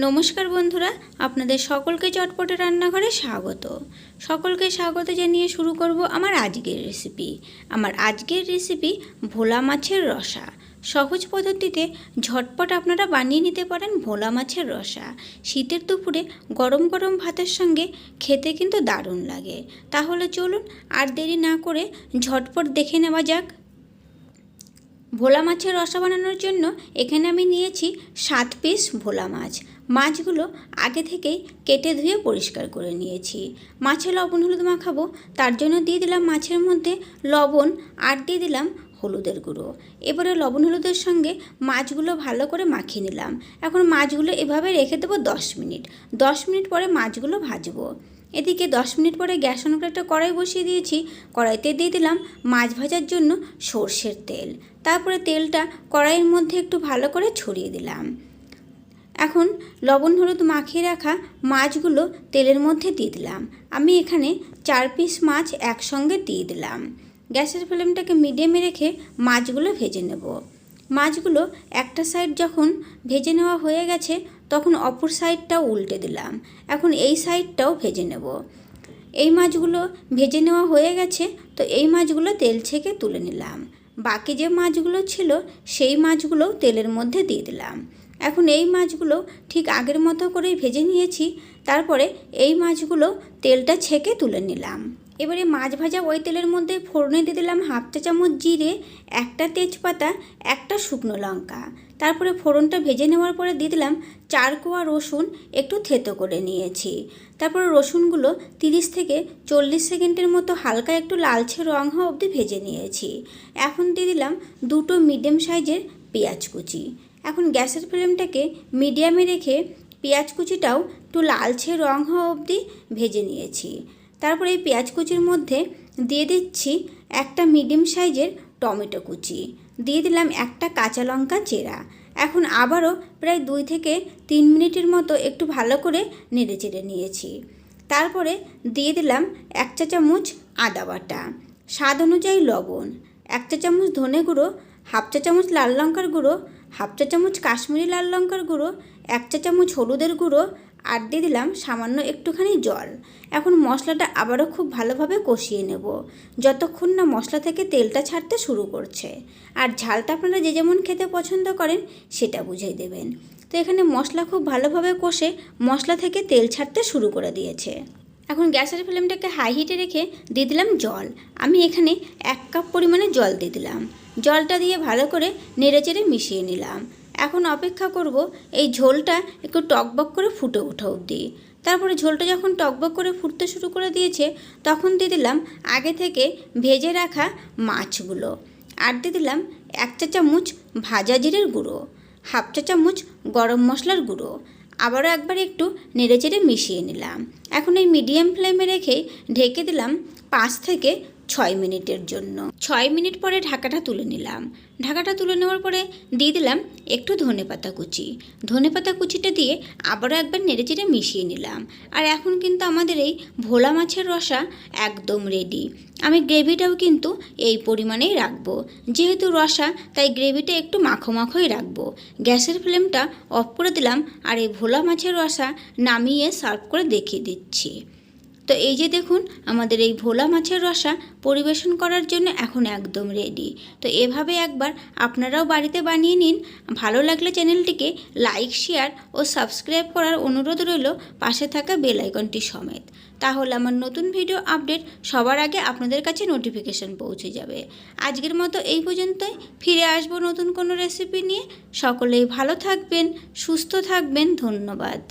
নমস্কার বন্ধুরা, আপনাদের সকলকে চটপটে রান্নাঘরে স্বাগত। সকলকে স্বাগত জানিয়ে শুরু করব আমার আজকের রেসিপি। আমার আজকের রেসিপি ভোলা মাছের রসা। সহজ পদ্ধতিতে ঝটপট আপনারা বানিয়ে নিতে পারেন ভোলা মাছের রসা। শীতের দুপুরে গরম গরম ভাতের সঙ্গে খেতে কিন্তু দারুণ লাগে। তাহলে চলুন আর দেরি না করে ঝটপট দেখে নেওয়া যাক। ভোলা মাছের রসা বানানোর জন্য এখানে আমি নিয়েছি 7 পিস ভোলা মাছ। মাছগুলো আগে থেকেই কেটে ধুয়ে পরিষ্কার করে নিয়েছি। মাছে লবণ হলুদ মাখাবো, তার জন্য দিয়ে দিলাম মাছের মধ্যে লবণ আর দিয়ে দিলাম হলুদের গুঁড়ো। এবারে লবণ হলুদের সঙ্গে মাছগুলো ভালো করে মাখিয়ে নিলাম। এখন মাছগুলো এভাবে রেখে দেবো 10 মিনিট। 10 মিনিট পরে মাছগুলো ভাজবো। এদিকে 10 মিনিট পরে গ্যাস অন করে একটা কড়াই বসিয়ে দিয়েছি। কড়াইতে দিয়ে দিলাম মাছ ভাজার জন্য সর্ষের তেল। তারপরে তেলটা কড়াইয়ের মধ্যে একটু ভালো করে ছড়িয়ে দিলাম। এখন লবণ হলুদ মাখিয়ে রাখা মাছগুলো তেলের মধ্যে দিয়ে দিলাম। আমি এখানে 4 পিস মাছ একসঙ্গে দিয়ে দিলাম। গ্যাসের ফ্লেমটাকে মিডিয়ামে রেখে মাছগুলো ভেজে নেব। মাছগুলো একটা সাইড যখন ভেজে নেওয়া হয়ে গেছে তখন অপর সাইডটাও উল্টে দিলাম। এখন এই সাইডটাও ভেজে নেব। এই মাছগুলো ভেজে নেওয়া হয়ে গেছে, তো এই মাছগুলো তেল ছেঁকে তুলে নিলাম। বাকি যে মাছগুলো ছিল সেই মাছগুলো তেলের মধ্যে দিয়ে দিলাম। এখন এই মাছগুলো ঠিক আগের মতো করেই ভেজে নিয়েছি। তারপরে এই মাছগুলো তেলটা ছেঁকে তুলে নিলাম। এবারে মাছ ভাজা ওই তেলের মধ্যে ফোড়নে দিয়ে দিলাম 1/2 চা চামচ জিরে, একটা তেজপাতা, একটা শুকনো লঙ্কা। তারপরে ফোড়নটা ভেজে নেওয়ার পরে দিয়ে দিলাম 4 কোয়া রসুন, একটু থেতো করে নিয়েছি। তারপরে রসুনগুলো 30 থেকে 40 সেকেন্ডের মতো হালকা একটু লালচে রং হওয়া অবধি ভেজে নিয়েছি। এখন দিয়ে দিলাম 2টো মিডিয়াম সাইজের পেঁয়াজ কুচি। এখন গ্যাসের ফ্লেমটাকে মিডিয়ামে রেখে পেঁয়াজ কুচিটাও একটু লালচে রং হওয়া অবধি ভেজে নিয়েছি। তারপরে এই পেঁয়াজ কুচির মধ্যে দিয়ে দিচ্ছি একটা মিডিয়াম সাইজের টমেটো কুচি, দিয়ে দিলাম একটা কাঁচা লঙ্কা চেরা। এখন আবারও প্রায় 2 থেকে 3 মিনিটের মতো একটু ভালো করে নেড়ে চেড়ে নিয়েছি। তারপরে দিয়ে দিলাম 1 চা চামচ আদা বাটা, স্বাদ অনুযায়ী লবণ, 1 চা চামচ ধনে গুঁড়ো, 1/2 চা চামচ লাল লঙ্কার গুঁড়ো, 1/2 চা চামচ কাশ্মীরি লাল লঙ্কার গুঁড়ো, 1 চা চামচ হলুদের গুঁড়ো আর দিয়ে দিলাম সামান্য একটুখানি জল। এখন মশলাটা আবারও খুব ভালোভাবে কষিয়ে নেব যতক্ষণ না মশলা থেকে তেলটা ছাড়তে শুরু করছে। আর ঝালটা আপনারা যে যেমন খেতে পছন্দ করেন সেটা বুঝিয়ে দেবেন। তো এখানে মশলা খুব ভালোভাবে কষে মশলা থেকে তেল ছাড়তে শুরু করে দিয়েছে। এখন গ্যাসের ফ্লেমটাকে হাই হিটে রেখে দিয়ে দিলাম জল। আমি এখানে 1 কাপ পরিমাণে জল দিয়ে দিলাম। জলটা দিয়ে ভালো করে নেড়েচেড়ে মিশিয়ে নিলাম। এখন অপেক্ষা করব এই ঝোলটা একটু টকবক করে ফুটে ওঠা অবধি। তারপরে ঝোলটা যখন টকবক করে ফুটতে শুরু করে দিয়েছে তখন দিয়ে দিলাম আগে থেকে ভেজে রাখা মাছগুলো আর দিয়ে দিলাম 1 চা চামচ ভাজা জিরের গুঁড়ো, 1/2 চা চামচ গরম মশলার গুঁড়ো। আবারও একবার একটু নেড়েচেড়ে মিশিয়ে নিলাম। এখন এই মিডিয়াম ফ্লেমে রেখে ঢেকে দিলাম 5 থেকে 6 মিনিটের জন্য। 6 মিনিট পরে ঢাকাটা তুলে নিলাম। ঢাকাটা তুলে নেওয়ার পরে দিয়ে দিলাম একটু ধনেপাতা কুচি। ধনেপাতা কুচিটা দিয়ে আবারও একবার নেড়েচেড়ে মিশিয়ে নিলাম। আর এখন কিন্তু আমাদের এই ভোলা মাছের রসা একদম রেডি। আমি গ্রেভিটাও কিন্তু এই পরিমাণেই রাখবো, যেহেতু রসা তাই গ্রেভিটা একটু মাখো মাখোই রাখবো। গ্যাসের ফ্লেমটা অফ করে দিলাম আর এই ভোলা মাছের রসা নামিয়ে সার্ভ করে দেখিয়ে দিচ্ছি। তো এই যে দেখুন আমাদের এই ভোলা মাছের রসা পরিবেশন করার জন্য এখন একদম রেডি। তো এভাবে একবার আপনারাও বাড়িতে বানিয়ে নিন। ভালো লাগলে চ্যানেলটিকে লাইক, শেয়ার ও সাবস্ক্রাইব করার অনুরোধ রইল পাশে থাকা বেল আইকনটি সমেত। তাহলে আমার নতুন ভিডিও আপডেট সবার আগে আপনাদের কাছে নোটিফিকেশন পৌঁছে যাবে। আজকের মতো এই পর্যন্তই। ফিরে আসবো নতুন কোনো রেসিপি নিয়ে। সকলেই ভালো থাকবেন, সুস্থ থাকবেন। ধন্যবাদ।